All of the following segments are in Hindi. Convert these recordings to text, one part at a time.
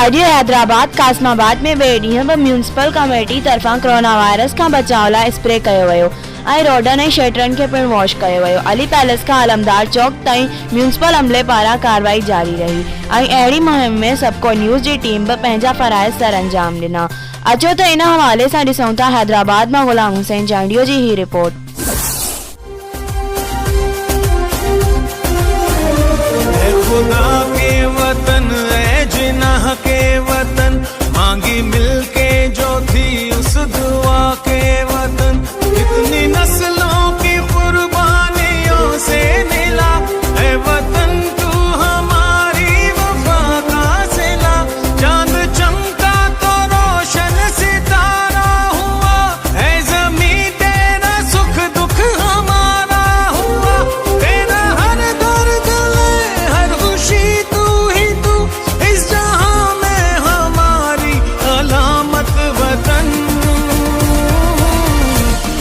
राज्य हैदराबाद कासमाबाद में ॿिए ॾींहं बि म्यूनिसिपल कमेटी तरफ़ां कोरोना वायरस खां बचाव लाइ स्प्रे कयो वियो ऐं रोडनि ऐं शटरनि खे पिणु वॉश कयो वियो। अली पैलेस खां आलमदार चौक ताईं म्यूनिसिपल अमले पारां कार्रवाई जारी रही ऐं अहिड़ी मुहिम में सबको न्यूज़ जी टीम बि पंहिंजा फ़राइज़ सर अंजाम ॾिना। अचो त इन हवाले सां ॾिसूं था हैदराबाद मां गुलाम हुसैन जांडियो जी ही रिपोर्ट। खुदा के वतन है जिन्ना के वतन मांगी मिलके जो थी उस दुआ के वतन कितनी नस्लों की कुर्बानियों से मिला है वतन तू हमारी वफा का सिला। चांद चमका तो रोशन सितारा हुआ है ज़मीं तेरा सुख दुख हमारा हुआ। तेरा हर दर्द ले हर खुशी तू ही तू इस जहां में हमारी अलामत वतन।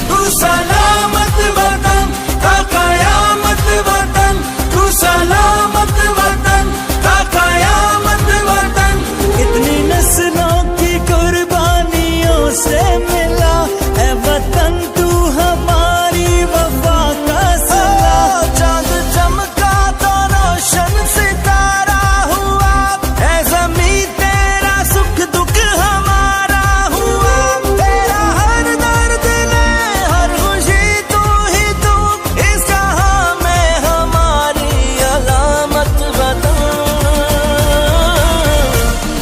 तू सलामत वतन का कयामत वतन तू सलामत वतन का कयामत वतन। इतनी नस्लों की कुर्बानियों से मिला है वतन तू हमारी वफा का सिला। चांद चमका तो रोशन सितारा हुआ है ज़मीं तेरा सुख दुख हमारा हुआ। तेरा हर दर्द ले हर खुशी तू ही तू इस जहां में हमारी अलामत वतन।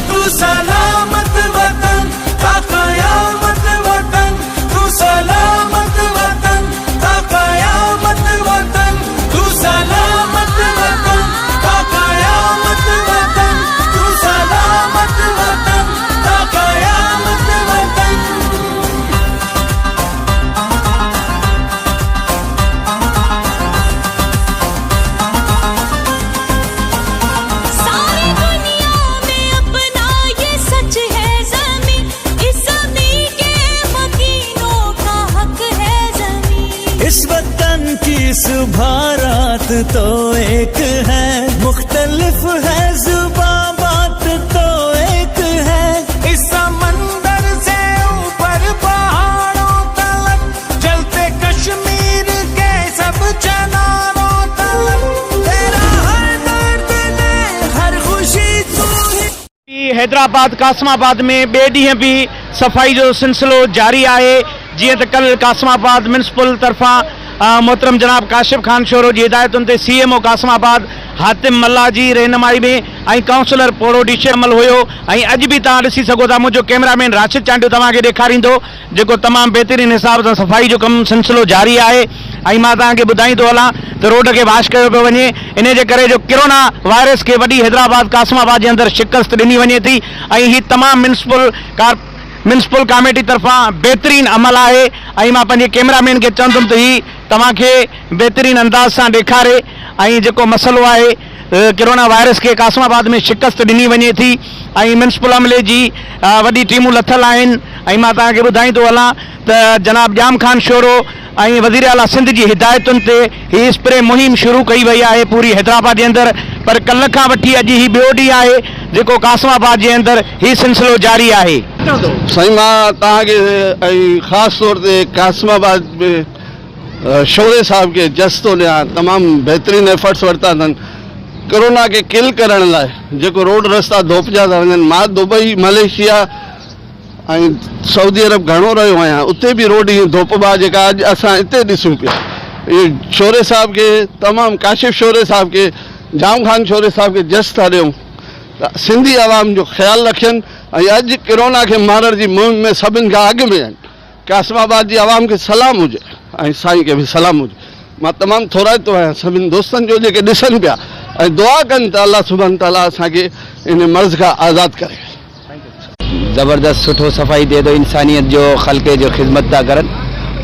तू सलामत वतन का कयामत वतन तू सलामत वतन का कयामत वतन। तू सलामत वतन का कयामत वतन तू सलामत वतन का कयामत वतन। सारी दुनिया में अपना ये सच है ज़मीं इस ज़मीं के मकीनों का हक है ज़मीं। इस वतन की सुबह रात तो एक है मुख्तलिफ है जुबां बात तो एक है। इस समंदर से ऊपर पहाड़ों तलक जलते कश्मीर के सब चनारों तलक तेरा हर दर्द ने हर खुशी तू ही। हैदराबाद कासमाबाद में ॿिए ॾींहं बि सफ़ाई जो सिलसिलो जारी आहे। जीअं त कल कासमाबाद म्यूनिसिपल तरफ़ां मोहतरम जनाब काशिफ खान शोरो जी हिदायतुनि ते CMO कासमाबाद हातिम मल्ला जी रहनुमाई में ऐं काउंसलर पोड़ो डिशे अमल हुयो। ऐं अॼु बि तव्हां ॾिसी सघो था मुंहिंजो कैमरामैन राशिद चांडियो तव्हांखे ॾेखारींदो जेको तमामु बहितरीन हिसाब सां सफ़ाई जो कमु सिलसिलो जारी आहे। ऐं मां तव्हांखे ॿुधाईंदो हलां त रोड खे वाश कयो पियो वञे इन जे करे जो कोरोना वायरस खे वॾी हैदराबाद कासमाबाद जे अंदरि शिकस्त ॾिनी वञे थी। ऐं हीअ तमामु म्यूनिसिपल कमेटी तरफ़ां बहितरीन अमल आहे। ऐं मां पंहिंजे कैमरामैन खे चवंदुमि त हीअ तव्हांखे बहितरीन अंदाज़ सां ॾेखारे ऐं जेको मसइलो आहे कोरोना वायरस के कासमाबाद में शिकस्त ॾिनी वञे थी। ऐं म्यूनिसिपल अमले जी वॾी टीमूं लथल आहिनि। ऐं मां तव्हांखे ॿुधाईंदो हलां त जनाब जाम खान शोरो ऐं वज़ीर आला सिंध जी हिदायतुनि ते हीअ स्प्रे मुहिम शुरू कई वई आहे पूरी हैदराबाद जे अंदरि। पर कल्ह खां वठी अॼु ही ॿियो ॾींहुं आहे जेको कासमाबाद जे अंदरि हीअ सिलसिलो जारी आहे। साईं मां तव्हांखे ऐं ख़ासि तौर ते कासमाबाद में शोरे साहब के जस तो ॾियां तमामु बहितरीन एफर्ट्स वरिता अथनि कोरोना के किल करण लाइ। जेको रोड रस्ता धोपजा था वञनि मां दुबई मलेशिया ऐं सऊदी अरब घणो रहियो आहियां उते बि रोड ईअं धोपबा जेका अॼु असां हिते ॾिसूं पिया। इहे शोरे साहब खे तमामु काशिफ शोरे साहब खे जाम खान शोरे साहब खे जस था ॾियूं त सिंधी आवाम जो ख़्यालु रखनि ऐं अॼु कोरोना खे मारण जी मुहिम में सभिनि खां अॻु में आहिनि। कासमाबाद जी आवाम खे सलाम हुजे ऐं साईं खे बि सलाम हुजे। मां तमामु थोराइतो आहियां सभिनि दोस्तनि जो जेके ॾिसनि पिया ऐं दुआ कनि त अल्लाह सुभाणे ताला असांखे इन मर्ज़ खां आज़ादु करे। ज़बरदस्त सुठो सफ़ाई थिए थो इंसानियत जो ख़ल्क़े जो ख़िदमत था करनि।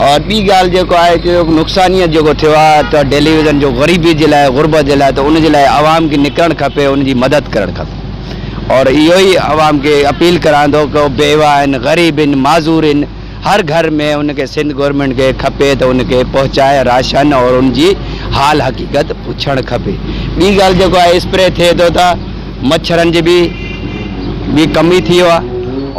और ॿी ॻाल्हि जेको आहे कि नुक़सानियत जेको थियो आहे त टेलीविज़न जो ग़रीबी जे लाइ गुरबत जे लाइ त उनजे लाइ आवाम खे निकिरणु खपे उनजी मदद करणु खपे। और इहो ई आवाम खे अपील करां थो कि बेवा आहिनि ग़रीब आहिनि माज़ूर आहिनि हर घर में उनके सिंध गवर्नमेंट के खपे तो उनके पहुँचाए राशन और उनकी हाल हकीकत पुछण खपे। ॿी ॻाल्हि जेको आहे स्प्रे थे तो था मच्छरन जी भी भी कमी थी हुआ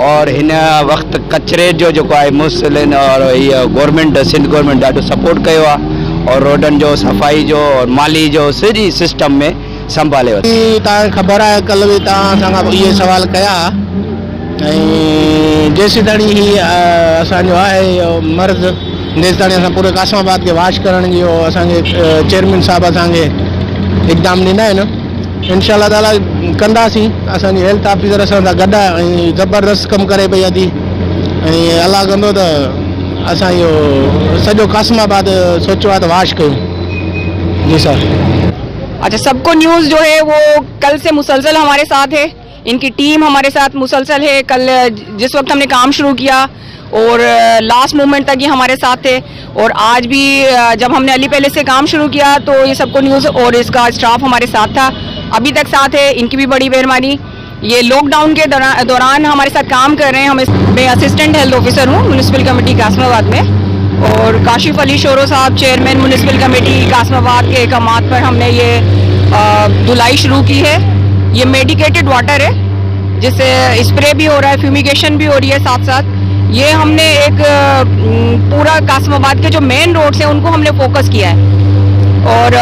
और हिन वक्त कचरे जो आहे मुस्लिन और ये गवर्नमेंट सिंध गवर्नमेंट ॾाढो सपोर्ट कयो आहे और रोडन जो सफ़ाई जो और माली जो सॼी सिस्टम में संभाले वरितो। तव्हांखे ख़बर आहे कल्ह बि तव्हां सां इहे सवाल कया ऐं जेसि ताणी ही असांजो आहे इहो मर्ज़ जेसि ताणी असां पूरे कासमाबाद खे वाश करण जो असांखे चेयरमैन साहब असांखे इक़दाम ॾिना आहिनि इंशाअल्लाह ताला कंदासीं। असांजी हेल्थ ऑफिसर असां सां गॾु आहे ऐं ज़बरदस्त कमु करे पई अथी ऐं अलाह कंदो त असां इहो सॼो कासमाबाद सोचियो आहे त वाश कयूं। जी सर। अच्छा, सबको न्यूज़ जो है वो कल से मुसलसल हमारे साथ है, इनकी टीम हमारे साथ मुसलसल है। कल जिस वक्त हमने काम शुरू किया और लास्ट मोमेंट तक ये हमारे साथ थे और आज भी जब हमने अली पैलेस से काम शुरू किया तो ये सबको न्यूज़ और इसका स्टाफ हमारे साथ था, अभी तक साथ है। इनकी भी बड़ी मेहरबानी। ये लॉकडाउन के दौरान हमारे साथ काम कर रहे हैं। मैं असिस्टेंट हेल्थ ऑफिसर हूँ म्यूनिसिपल कमेटी कासमाबाद में और काशिफ अली शोरो साहब चेयरमैन म्यूनिसिपल कमेटी कासमाबाद के अहकामात पर हमने ये धुलाई शुरू की है। ये मेडिकेटेड वाटर है जिससे स्प्रे भी हो रहा है, फ्यूमिगेशन भी हो रही है साथ साथ। ये हमने एक पूरा कासमाबाद के जो मेन रोड्स हैं उनको हमने फोकस किया है और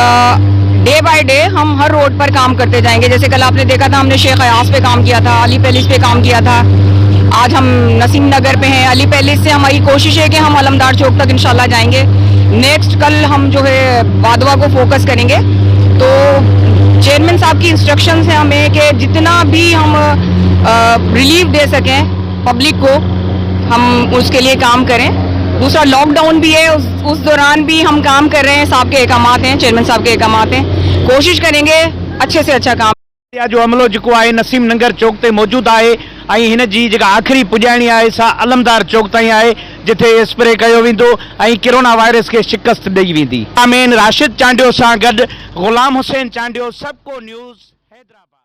डे बाय डे हम हर रोड पर काम करते जाएंगे। जैसे कल आपने देखा था हमने शेख अयास पे काम किया था, अली पैलेस पे काम किया था, आज हम नसीम नगर पे हैं। अली पैलेस से हमारी कोशिश है कि हम अलमदार चौक तक इंशाल्लाह जाएंगे। नेक्स्ट कल हम जो है वादवा को फोकस करेंगे। तो चेयरमैन साहब की इंस्ट्रक्शंस है हमें कि जितना भी हम रिलीफ दे सकें पब्लिक को हम उसके लिए काम करें। दूसरा लॉकडाउन भी है, उस दौरान भी हम काम कर रहे हैं। साहब के अहकामात हैं, चेयरमैन साहब के अहकामात हैं, कोशिश करेंगे अच्छे से अच्छा काम। जो अमलो जो है नसीम नगर चौक ते मौजूद है ऐं हिन जी जेका आख़िरी पुॼाइणी आहे सा अलमदार चौक ताईं आहे जिथे स्प्रे कयो वेंदो ऐं कोरोना वायरस के शिकस्त ॾेई वेंदी। आमीन राशिद चांडियो सां गॾु गुलाम हुसैन चांडियो, सबको न्यूज़ हैदराबाद।